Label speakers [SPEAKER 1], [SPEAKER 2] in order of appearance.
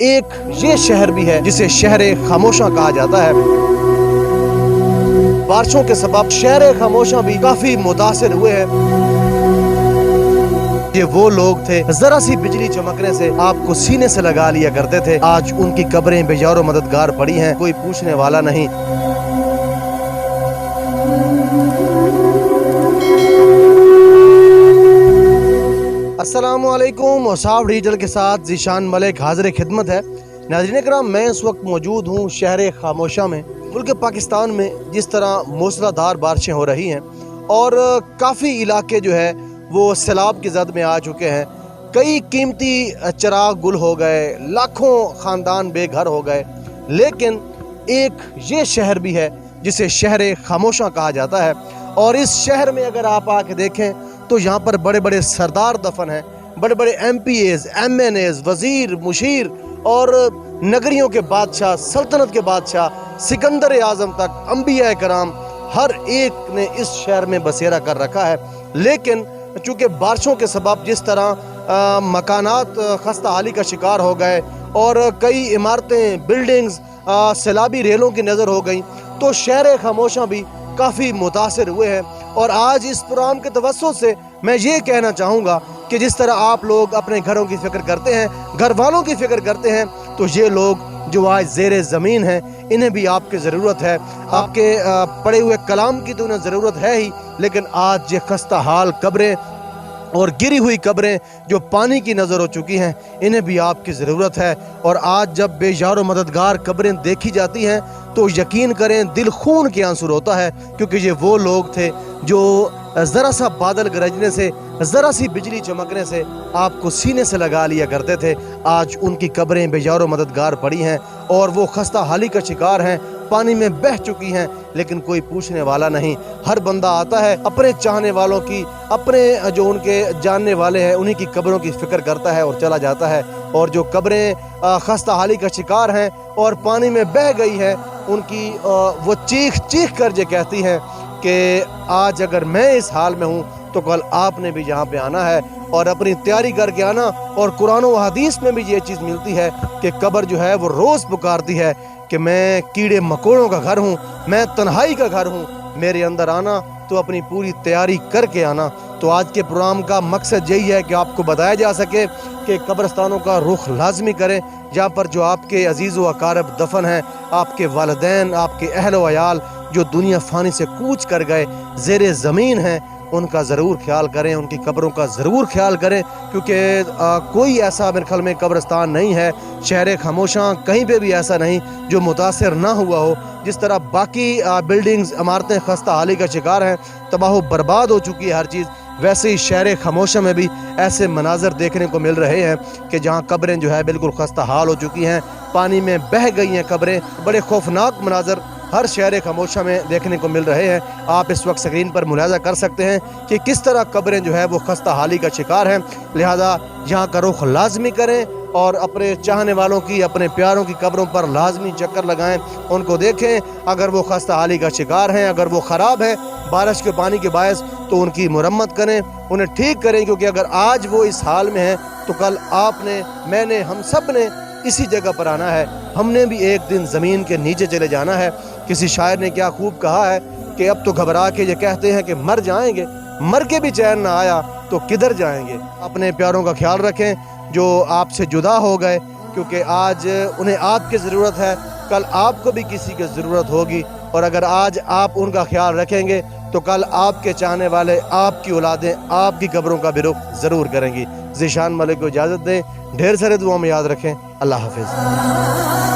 [SPEAKER 1] ایک یہ شہر بھی ہے جسے شہر خاموشاں کہا جاتا ہے۔ بارشوں کے سبب شہر خاموشاں بھی کافی متاثر ہوئے ہیں۔ یہ وہ لوگ تھے ذرا سی بجلی چمکنے سے آپ کو سینے سے لگا لیا کرتے تھے، آج ان کی قبریں بے یار و مددگار پڑی ہیں، کوئی پوچھنے والا نہیں۔ السلام علیکم، اوصاف ڈیجیٹل کے ساتھ ذیشان ملک حاضر خدمت ہے۔ ناظرین کرام، میں اس وقت موجود ہوں شہر خاموشاں میں۔ ملک پاکستان میں جس طرح موسلا دھار بارشیں ہو رہی ہیں اور کافی علاقے جو ہے وہ سیلاب کی زد میں آ چکے ہیں، کئی قیمتی چراغ گل ہو گئے، لاکھوں خاندان بے گھر ہو گئے، لیکن ایک یہ شہر بھی ہے جسے شہر خاموشاں کہا جاتا ہے۔ اور اس شہر میں اگر آپ آ کے دیکھیں تو یہاں پر بڑے بڑے سردار دفن ہیں، بڑے بڑے M P As, M N As, وزیر، مشیر اور نگریوں کے بادشاہ، سلطنت کے بادشاہ، سکندر اعظم تک، انبیاء کرام، ہر ایک نے اس شہر میں بسیرا کر رکھا ہے۔ لیکن چونکہ بارشوں کے سبب جس طرح مکانات خستہ حالی کا شکار ہو گئے اور کئی عمارتیں، بلڈنگز سیلابی ریلوں کی نظر ہو گئیں، تو شہر خاموشاں بھی کافی متاثر ہوئے ہیں۔ اور آج اس پروگرام کے توسط سے میں یہ کہنا چاہوں گا کہ جس طرح آپ لوگ اپنے گھروں کی فکر کرتے ہیں، گھر والوں کی فکر کرتے ہیں، تو یہ لوگ جو آج زیر زمین ہیں انہیں بھی آپ کی ضرورت ہے۔ آپ کے پڑے ہوئے کلام کی تو انہیں ضرورت ہے ہی، لیکن آج یہ خستہ حال قبریں اور گری ہوئی قبریں جو پانی کی نظر ہو چکی ہیں، انہیں بھی آپ کی ضرورت ہے۔ اور آج جب بے یار و مددگار قبریں دیکھی جاتی ہیں تو یقین کریں دل خون کے آنسو ہوتا ہے، کیونکہ یہ وہ لوگ تھے جو ذرا سا بادل گرجنے سے، ذرا سی بجلی چمکنے سے آپ کو سینے سے لگا لیا کرتے تھے، آج ان کی قبریں بے یار و مددگار پڑی ہیں اور وہ خستہ حالی کا شکار ہیں، پانی میں بہہ چکی ہیں، لیکن کوئی پوچھنے والا نہیں۔ ہر بندہ آتا ہے اپنے چاہنے والوں کی، اپنے جو ان کے جاننے والے ہیں انہی کی قبروں کی فکر کرتا ہے اور چلا جاتا ہے، اور جو قبریں خستہ حالی کا شکار ہیں اور پانی میں بہہ گئی ہیں، ان کی وہ چیخ چیخ کر یہ کہتی ہیں کہ آج اگر میں اس حال میں ہوں تو کل آپ نے بھی یہاں پہ آنا ہے اور اپنی تیاری کر کے آنا۔ اور قرآن و حدیث میں بھی یہ چیز ملتی ہے کہ قبر جو ہے وہ روز پکارتی ہے کہ میں کیڑے مکوڑوں کا گھر ہوں، میں تنہائی کا گھر ہوں، میرے اندر آنا تو اپنی پوری تیاری کر کے آنا۔ تو آج کے پروگرام کا مقصد یہی ہے کہ آپ کو بتایا جا سکے کہ قبرستانوں کا رخ لازمی کریں، جہاں پر جو آپ کے عزیز و اقارب دفن ہیں، آپ کے والدین، آپ کے اہل و عیال جو دنیا فانی سے کوچ کر گئے، زیر زمین ہیں، ان کا ضرور خیال کریں، ان کی قبروں کا ضرور خیال کریں، کیونکہ کوئی ایسا میرے خیال میں قبرستان نہیں ہے، شہر خاموشاں کہیں پہ بھی ایسا نہیں جو متاثر نہ ہوا ہو۔ جس طرح باقی بلڈنگز، عمارتیں خستہ حالی کا شکار ہیں، تباہ و برباد ہو چکی ہے ہر چیز، ویسے ہی شہر خاموشاں میں بھی ایسے مناظر دیکھنے کو مل رہے ہیں کہ جہاں قبریں جو ہے بالکل خستہ حال ہو چکی ہیں، پانی میں بہہ گئی ہیں قبریں۔ بڑے خوفناک مناظر ہر شہر خاموشاں میں دیکھنے کو مل رہے ہیں۔ آپ اس وقت سکرین پر ملاحظہ کر سکتے ہیں کہ کس طرح قبریں جو ہے وہ خستہ حالی کا شکار ہیں، لہذا یہاں کا رخ لازمی کریں اور اپنے چاہنے والوں کی، اپنے پیاروں کی قبروں پر لازمی چکر لگائیں، ان کو دیکھیں، اگر وہ خستہ حالی کا شکار ہیں، اگر وہ خراب ہیں بارش کے پانی کے باعث، تو ان کی مرمت کریں، انہیں ٹھیک کریں، کیونکہ اگر آج وہ اس حال میں ہیں تو کل آپ نے، میں نے، ہم سب نے اسی جگہ پر آنا ہے، ہم نے بھی ایک دن زمین کے نیچے چلے جانا ہے۔ کسی شاعر نے کیا خوب کہا ہے کہ اب تو گھبرا کے یہ کہتے ہیں کہ مر جائیں گے، مر کے بھی چین نہ آیا تو کدھر جائیں گے۔ اپنے پیاروں کا خیال رکھیں جو آپ سے جدا ہو گئے، کیونکہ آج انہیں آپ کی ضرورت ہے، کل آپ کو بھی کسی کی ضرورت ہوگی، اور اگر آج آپ ان کا خیال رکھیں گے تو کل آپ کے چاہنے والے، آپ کی اولادیں آپ کی قبروں کا بھی رخ ضرور کریں گی۔ ذیشان ملک کو اجازت دیں، ڈھیر سارے دعاؤں میں یاد رکھیں۔ اللہ حافظ۔